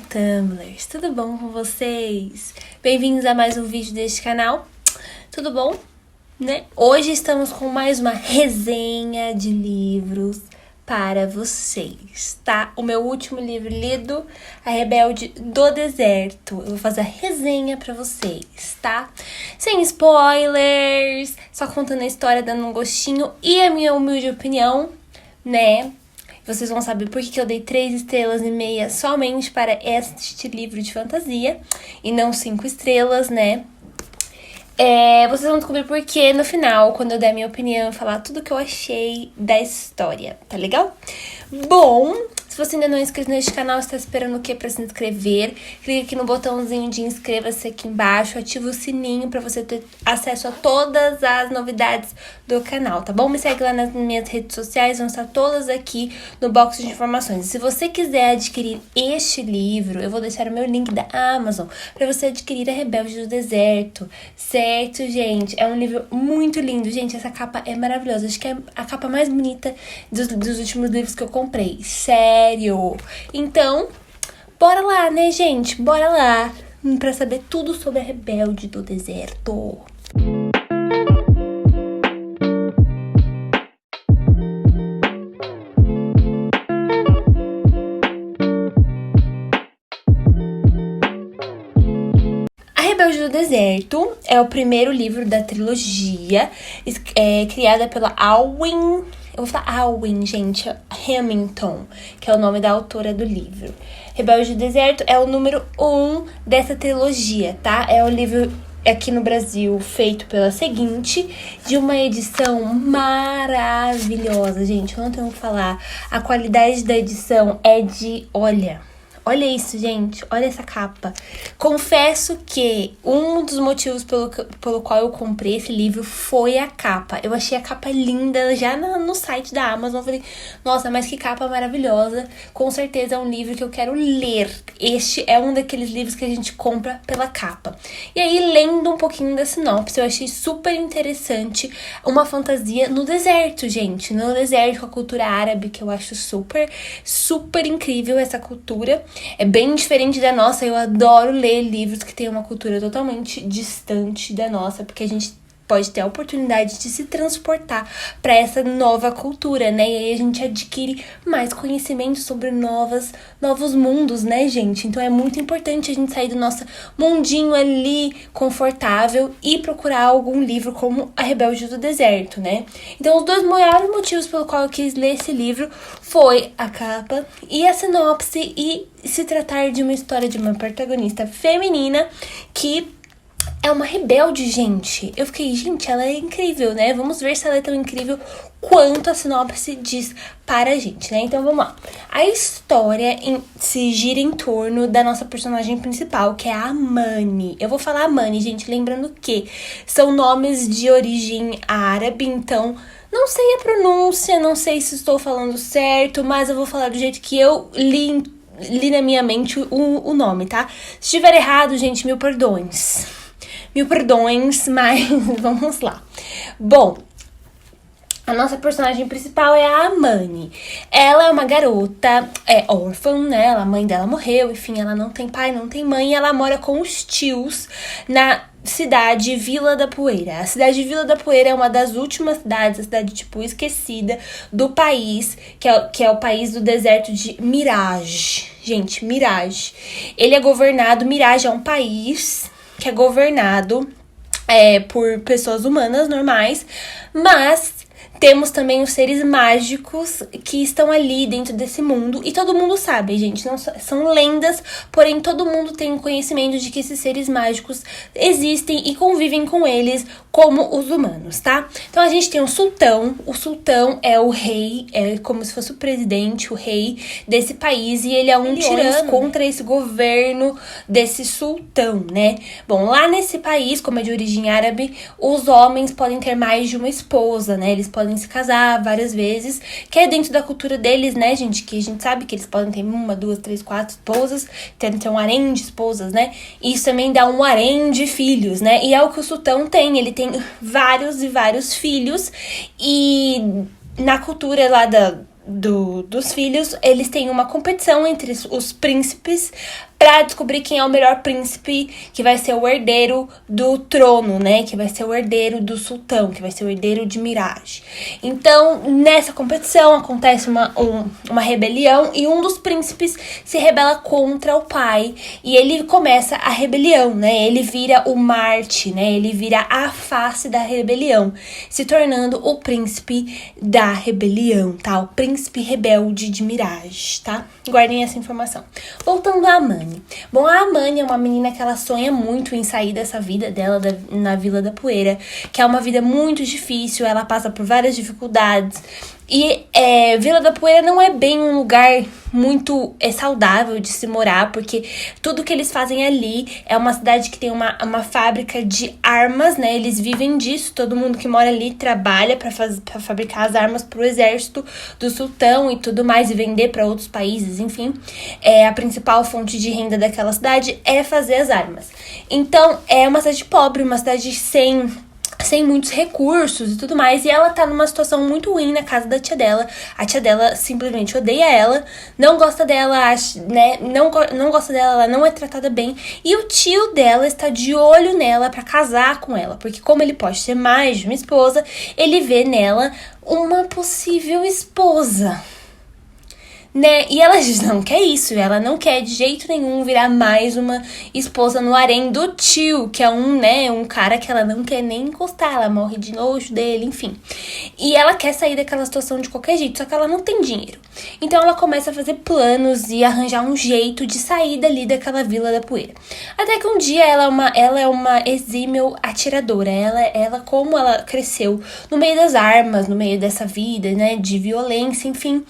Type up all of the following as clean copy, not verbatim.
Tumblers, tudo bom com vocês? Bem-vindos a mais um vídeo deste canal, tudo bom? Né? Hoje estamos com mais uma resenha de livros para vocês, tá? O meu último livro lido, A Rebelde do Deserto. Eu vou fazer a resenha pra vocês, tá? Sem spoilers, só contando a história, dando um gostinho e a minha humilde opinião, né? Vocês vão saber por que eu dei 3,5 estrelas somente para este livro de fantasia e não 5 estrelas, né? Vocês vão descobrir por que no final, quando eu der minha opinião, falar tudo que eu achei da história, tá legal? Bom, se você ainda não é inscrito neste canal, está esperando o que para se inscrever? Clique aqui no botãozinho de inscreva-se aqui embaixo, ativa o sininho para você ter acesso a todas as novidades do canal, tá bom? Me segue lá nas minhas redes sociais, vão estar todas aqui no box de informações. E se você quiser adquirir este livro, eu vou deixar o meu link da Amazon para você adquirir A Rebelde do Deserto, certo, gente? É um livro muito lindo, gente, essa capa é maravilhosa, acho que é a capa mais bonita dos últimos livros que eu comprei, sério. Então, bora lá, né, gente? Bora lá pra saber tudo sobre A Rebelde do Deserto. A Rebelde do Deserto é o primeiro livro da trilogia, criada pela Alwyn. Eu vou falar Alwyn, gente, Hamilton, que é o nome da autora do livro. Rebelde do Deserto é o número 1 dessa trilogia, tá? É o livro aqui no Brasil feito pela Seguinte, de uma edição maravilhosa, gente. Eu não tenho o que falar. A qualidade da edição é de, olha isso, gente. Olha essa capa. Confesso que um dos motivos pelo qual eu comprei esse livro foi a capa. Eu achei a capa linda já no site da Amazon. Eu falei, nossa, mas que capa maravilhosa. Com certeza é um livro que eu quero ler. Este é um daqueles livros que a gente compra pela capa. E aí, lendo um pouquinho da sinopse, eu achei super interessante uma fantasia no deserto, gente. No deserto, com a cultura árabe, que eu acho super, super incrível essa cultura. É bem diferente da nossa, eu adoro ler livros que têm uma cultura totalmente distante da nossa, porque a gente pode ter a oportunidade de se transportar para essa nova cultura, né? E aí a gente adquire mais conhecimento sobre novos mundos, né, gente? Então é muito importante a gente sair do nosso mundinho ali confortável e procurar algum livro como A Rebelde do Deserto, né? Então os dois maiores motivos pelo qual eu quis ler esse livro foi a capa e a sinopse e se tratar de uma história de uma protagonista feminina que é uma rebelde, gente. Eu fiquei, gente, ela é incrível, né? Vamos ver se ela é tão incrível quanto a sinopse diz para a gente, né? Então, vamos lá. A história se gira em torno da nossa personagem principal, que é a Amani. Eu vou falar Amani, gente, lembrando que são nomes de origem árabe, então não sei a pronúncia, não sei se estou falando certo, mas eu vou falar do jeito que eu li na minha mente o nome, tá? Se estiver errado, gente, mil perdões. Mil perdões, mas vamos lá. Bom, a nossa personagem principal é a Amani. Ela é uma garota, órfã, né? A mãe dela morreu, enfim, ela não tem pai, não tem mãe. E ela mora com os tios na cidade Vila da Poeira. A cidade Vila da Poeira é uma das últimas cidades, a cidade, tipo, esquecida do país, que é o país do deserto de Mirage. Gente, Mirage. Ele é governado, Mirage é um país que é governado por pessoas humanas normais, mas temos também os seres mágicos que estão ali dentro desse mundo. E todo mundo sabe, gente. Não são lendas, porém todo mundo tem conhecimento de que esses seres mágicos existem e convivem com eles como os humanos, tá? Então a gente tem o sultão. O sultão é o rei, é como se fosse o presidente, o rei desse país. E ele é um tirano contra esse governo desse sultão, né? Bom, lá nesse país, como é de origem árabe, os homens podem ter mais de uma esposa, né? Eles podem se casar várias vezes, que é dentro da cultura deles, né, gente? Que a gente sabe que eles podem ter 1, 2, 3, 4 esposas, ter um harém de esposas, né? E isso também dá um harém de filhos, né? E é o que o sultão tem, ele tem vários e vários filhos, e na cultura lá dos filhos, eles têm uma competição entre os príncipes pra descobrir quem é o melhor príncipe, que vai ser o herdeiro do trono, né? Que vai ser o herdeiro do sultão, que vai ser o herdeiro de Mirage. Então, nessa competição, acontece uma rebelião e um dos príncipes se rebela contra o pai. E ele começa a rebelião, né? Ele vira o Marte, né? Ele vira a face da rebelião, se tornando o príncipe da rebelião, tá? O príncipe rebelde de Mirage, tá? Guardem essa informação. Voltando a Amani. Bom, a Amani é uma menina que ela sonha muito em sair dessa vida dela na Vila da Poeira, que é uma vida muito difícil, ela passa por várias dificuldades. E Vila da Poeira não é bem um lugar muito saudável de se morar, porque tudo que eles fazem ali é uma cidade que tem uma fábrica de armas, né? Eles vivem disso, todo mundo que mora ali trabalha pra fabricar as armas pro exército do sultão e tudo mais, e vender para outros países, enfim. A principal fonte de renda daquela cidade é fazer as armas. Então, é uma cidade pobre, uma cidade sem muitos recursos e tudo mais, e ela tá numa situação muito ruim na casa da tia dela. A tia dela simplesmente odeia ela, não gosta dela, né, não gosta dela, ela não é tratada bem, e o tio dela está de olho nela pra casar com ela, porque como ele pode ser mais de uma esposa, ele vê nela uma possível esposa, né? E ela diz, não quer isso, ela não quer de jeito nenhum virar mais uma esposa no harém do tio, que é um cara que ela não quer nem encostar, ela morre de nojo dele, enfim. E ela quer sair daquela situação de qualquer jeito, só que ela não tem dinheiro. Então ela começa a fazer planos e arranjar um jeito de sair dali daquela Vila da Poeira. Até que um dia ela é uma exímil atiradora, como ela cresceu no meio das armas, no meio dessa vida, né, de violência, enfim,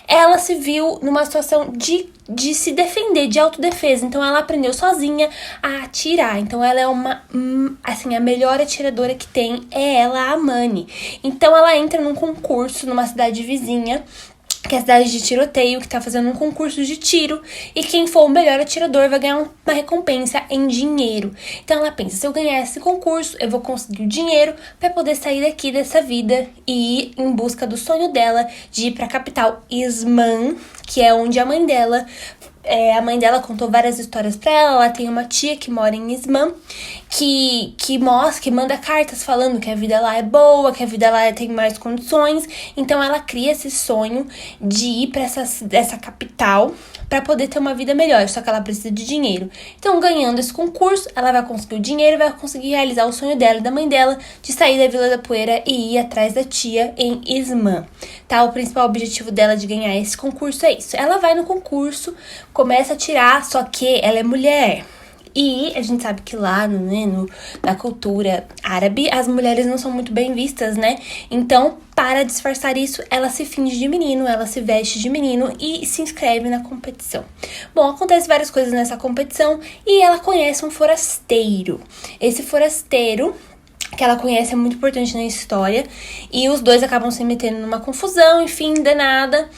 ela se viu numa situação de se defender, de autodefesa. Então ela aprendeu sozinha a atirar. Então ela é a melhor atiradora que tem é ela, a Amani. Então ela entra num concurso numa cidade vizinha, que é a cidade de Tiroteio, que tá fazendo um concurso de tiro, e quem for o melhor atirador vai ganhar uma recompensa em dinheiro. Então ela pensa, se eu ganhar esse concurso, eu vou conseguir o dinheiro pra poder sair daqui dessa vida e ir em busca do sonho dela de ir pra capital Isman, que é onde a mãe dela contou várias histórias pra ela tem uma tia que mora em Isman, que manda cartas falando que a vida lá é boa, que a vida lá tem mais condições. Então ela cria esse sonho de ir pra essa capital pra poder ter uma vida melhor, só que ela precisa de dinheiro. Então, ganhando esse concurso, ela vai conseguir o dinheiro e vai conseguir realizar o sonho dela e da mãe dela de sair da Vila da Poeira e ir atrás da tia em Isman, tá? O principal objetivo dela de ganhar esse concurso é isso. Ela vai no concurso, começa a tirar, só que ela é mulher. E a gente sabe que lá, na cultura árabe, as mulheres não são muito bem vistas, né? Então, para disfarçar isso, ela se finge de menino, ela se veste de menino e se inscreve na competição. Bom, acontece várias coisas nessa competição e ela conhece um forasteiro. Esse forasteiro que ela conhece é muito importante na história e os dois acabam se metendo numa confusão, enfim, danada.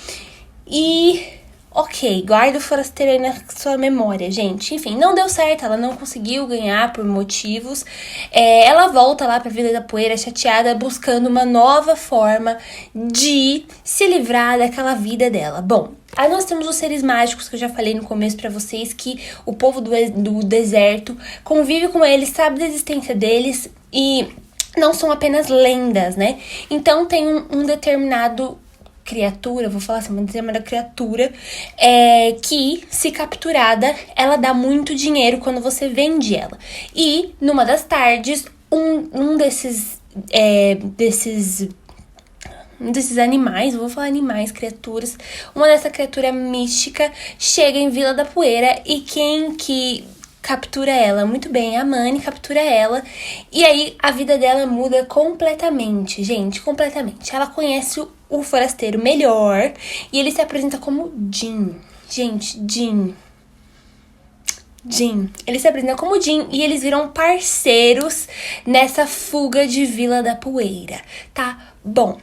Ok, guarda o forasteiro aí na sua memória, gente. Enfim, não deu certo, ela não conseguiu ganhar por motivos. Ela volta lá pra Vila da Poeira chateada, buscando uma nova forma de se livrar daquela vida dela. Bom, aí nós temos os seres mágicos, que eu já falei no começo pra vocês, que o povo do deserto convive com eles, sabe da existência deles e não são apenas lendas, né? Então tem um determinado criatura, vou falar assim, uma determinada criatura que, se capturada, ela dá muito dinheiro quando você vende ela. E, numa das tardes, um desses animais, vou falar animais, criaturas, uma dessa criatura mística chega em Vila da Poeira e quem que captura ela? Muito bem, a Amani captura ela. E aí a vida dela muda completamente, gente, completamente. Ela conhece o forasteiro melhor e ele se apresenta como Jin. Gente, Jin. Ele se apresenta como Jin e eles viram parceiros nessa fuga de Vila da Poeira, tá? Bom,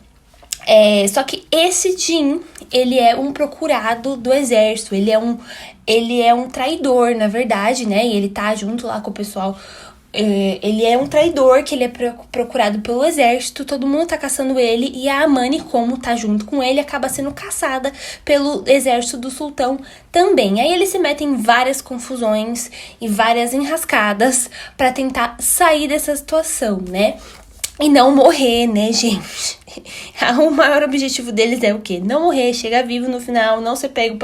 só que esse Jin, ele é um procurado do exército, ele é um traidor, na verdade, né? E ele tá junto lá com o pessoal Ele é um traidor, que ele é procurado pelo exército, todo mundo tá caçando ele, e a Amani, como tá junto com ele, acaba sendo caçada pelo exército do sultão também. Aí eles se metem em várias confusões e várias enrascadas pra tentar sair dessa situação, né? E não morrer, né, gente? O maior objetivo deles é o quê? Não morrer, chegar vivo no final, não ser pego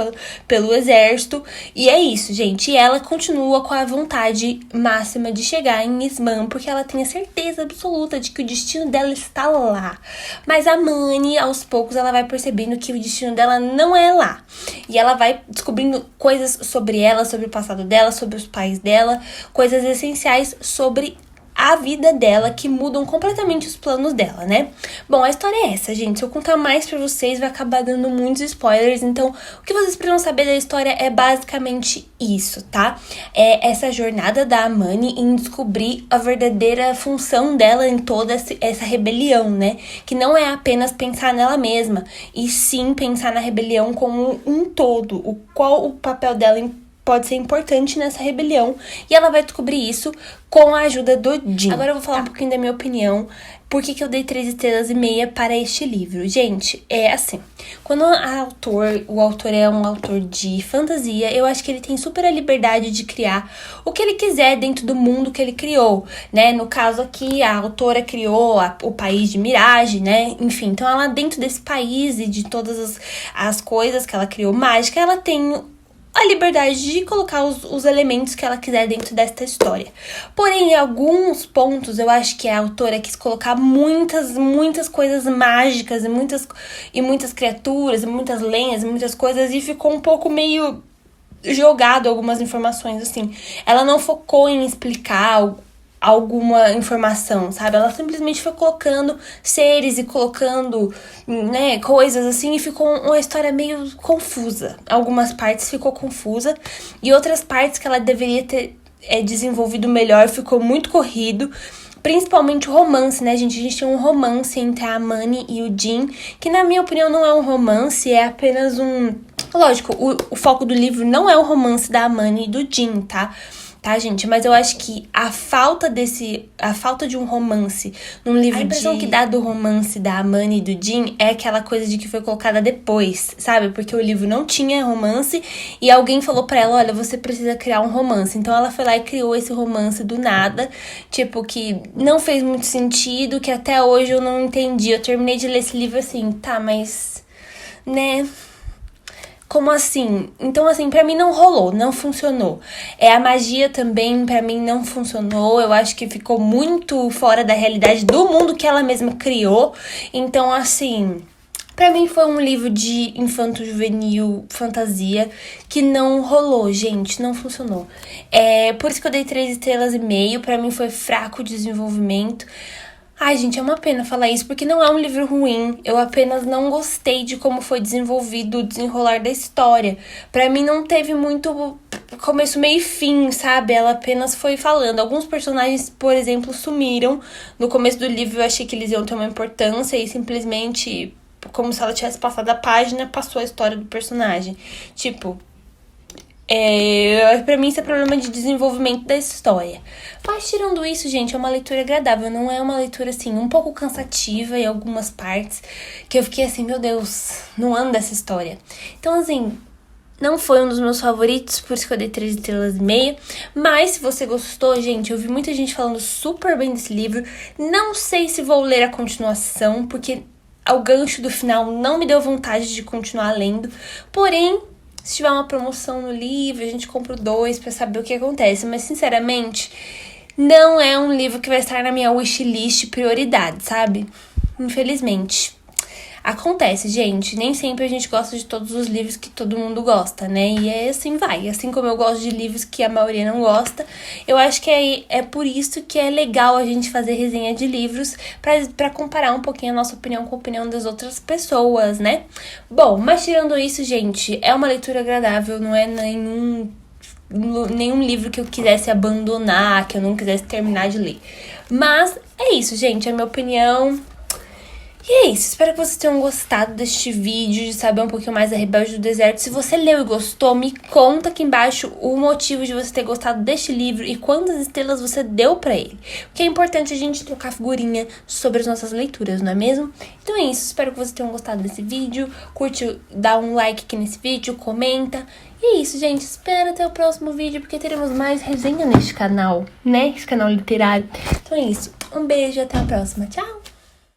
pelo exército. E é isso, gente. E ela continua com a vontade máxima de chegar em Isman, porque ela tem a certeza absoluta de que o destino dela está lá. Mas a Mani, aos poucos, ela vai percebendo que o destino dela não é lá. E ela vai descobrindo coisas sobre ela, sobre o passado dela, sobre os pais dela, coisas essenciais sobre a vida dela, que mudam completamente os planos dela, né? Bom, a história é essa, gente. Se eu contar mais pra vocês, vai acabar dando muitos spoilers. Então, o que vocês precisam saber da história é basicamente isso, tá? É essa jornada da Amani em descobrir a verdadeira função dela em toda essa rebelião, né? Que não é apenas pensar nela mesma, e sim pensar na rebelião como um todo. Qual o papel dela pode ser importante nessa rebelião. E ela vai descobrir isso com a ajuda do Jin. Agora eu vou falar um pouquinho da minha opinião. Por que eu dei 3 estrelas e meia para este livro? Gente, é assim. Quando o autor é um autor de fantasia, eu acho que ele tem super a liberdade de criar o que ele quiser dentro do mundo que ele criou, né? No caso aqui, a autora criou o país de Mirage, né? Enfim, então ela dentro desse país e de todas as coisas que ela criou mágica, ela tem a liberdade de colocar os elementos que ela quiser dentro desta história. Porém, em alguns pontos, eu acho que a autora quis colocar muitas coisas mágicas e muitas criaturas, e muitas lenhas, e muitas coisas, e ficou um pouco meio jogado algumas informações, assim. Ela não focou em explicar alguma informação, sabe? Ela simplesmente foi colocando seres e colocando, né, coisas assim, e ficou uma história meio confusa. Algumas partes ficou confusa e outras partes que ela deveria ter desenvolvido melhor ficou muito corrido. Principalmente o romance, né, gente? A gente tem um romance entre a Amani e o Jin, que na minha opinião não é um romance, é apenas um... Lógico, o foco do livro não é o romance da Amani e do Jin, tá, gente? Mas eu acho que a falta de um romance num livro, a impressão que dá do romance da Amani e do Jin é aquela coisa de que foi colocada depois, sabe? Porque o livro não tinha romance e alguém falou pra ela, olha, você precisa criar um romance. Então ela foi lá e criou esse romance do nada, tipo, que não fez muito sentido, que até hoje eu não entendi. Eu terminei de ler esse livro assim, tá, mas, né... Como assim? Então, assim, pra mim não rolou, não funcionou. A magia também, pra mim, não funcionou. Eu acho que ficou muito fora da realidade do mundo que ela mesma criou. Então, assim, pra mim foi um livro de infanto-juvenil fantasia que não rolou, gente, não funcionou. Por isso que eu dei 3 estrelas e meio. Pra mim foi fraco o desenvolvimento. Ai, gente, é uma pena falar isso, porque não é um livro ruim. Eu apenas não gostei de como foi desenvolvido o desenrolar da história. Pra mim não teve muito começo, meio e fim, sabe? Ela apenas foi falando. Alguns personagens, por exemplo, sumiram. No começo do livro eu achei que eles iam ter uma importância e simplesmente, como se ela tivesse passado a página, passou a história do personagem. Tipo... pra mim isso é problema de desenvolvimento da história. Mas tirando isso, gente, é uma leitura agradável. Não é uma leitura, assim, um pouco cansativa em algumas partes, que eu fiquei assim, meu Deus, não anda essa história. Então, assim, não foi um dos meus favoritos, por isso que eu dei 3 estrelas e meia. Mas se você gostou, gente, eu vi muita gente falando super bem desse livro. Não sei se vou ler a continuação, porque ao gancho do final não me deu vontade de continuar lendo. Porém, se tiver uma promoção no livro, a gente compra 2 pra saber o que acontece. Mas, sinceramente, não é um livro que vai estar na minha wishlist prioridade, sabe? Infelizmente. Acontece, gente. Nem sempre a gente gosta de todos os livros que todo mundo gosta, né? E assim vai. Assim como eu gosto de livros que a maioria não gosta, eu acho que é por isso que é legal a gente fazer resenha de livros pra comparar um pouquinho a nossa opinião com a opinião das outras pessoas, né? Bom, mas tirando isso, gente, é uma leitura agradável, não é nenhum livro que eu quisesse abandonar, que eu não quisesse terminar de ler. Mas é isso, gente, é a minha opinião. E é isso, espero que vocês tenham gostado deste vídeo, de saber um pouquinho mais da Rebelde do Deserto. Se você leu e gostou, me conta aqui embaixo o motivo de você ter gostado deste livro e quantas estrelas você deu pra ele. Porque é importante a gente trocar figurinha sobre as nossas leituras, não é mesmo? Então é isso, espero que vocês tenham gostado desse vídeo. Curte, dá um like aqui nesse vídeo, comenta. E é isso, gente, espera até o próximo vídeo, porque teremos mais resenha neste canal, né? Esse canal literário. Então é isso, um beijo e até a próxima. Tchau!